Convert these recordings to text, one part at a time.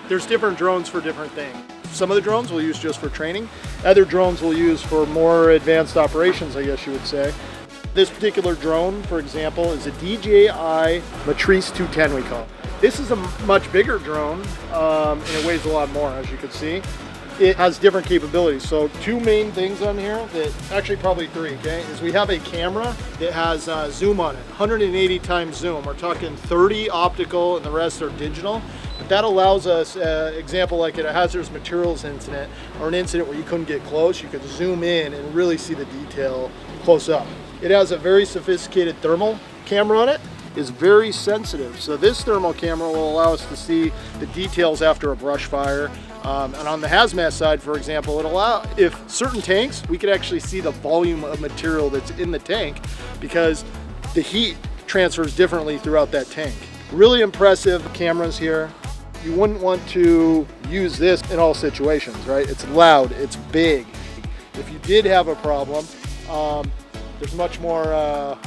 There's different drones for different things. Some of the drones we'll use just for training. Other drones we'll use for more advanced operations, I guess you would say. This particular drone, for example, is a DJI Matrice 210, we call it. This is a much bigger drone, and it weighs a lot more, as you can see. It has different capabilities. So two main things on here, that actually probably three, okay, is we have a camera that has zoom on it, 180 times zoom. We're talking 30 optical and the rest are digital. But that allows us, example like at a hazardous materials incident or an incident where you couldn't get close, you could zoom in and really see the detail close up. It has a very sophisticated thermal camera on it. Is very sensitive. So this thermal camera will allow us to see the details after a brush fire. And on the hazmat side, for example, if certain tanks, we could actually see the volume of material that's in the tank because the heat transfers differently throughout that tank. Really impressive cameras here. You wouldn't want to use this in all situations, right? It's loud, it's big. If you did have a problem, there's much more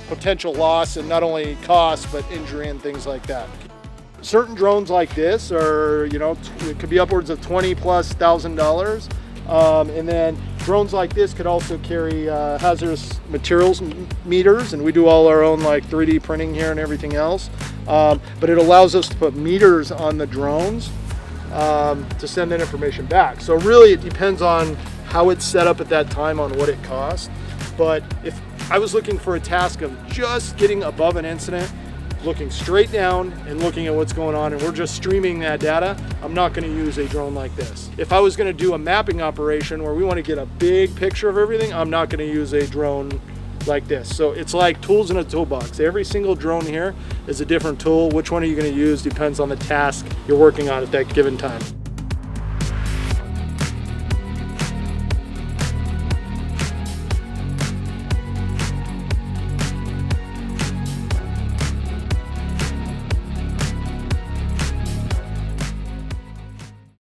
potential loss and not only cost, but injury and things like that. Certain drones like this are, it could be upwards of $20,000+. And then drones like this could also carry hazardous materials meters, and we do all our own like 3D printing here and everything else. But it allows us to put meters on the drones to send that information back. So really it depends on how it's set up at that time on what it costs. But if I was looking for a task of just getting above an incident, looking straight down and looking at what's going on, and we're just streaming that data, I'm not going to use a drone like this. If I was going to do a mapping operation where we want to get a big picture of everything, I'm not going to use a drone like this. So it's like tools in a toolbox. Every single drone here is a different tool. Which one are you going to use depends on the task you're working on at that given time.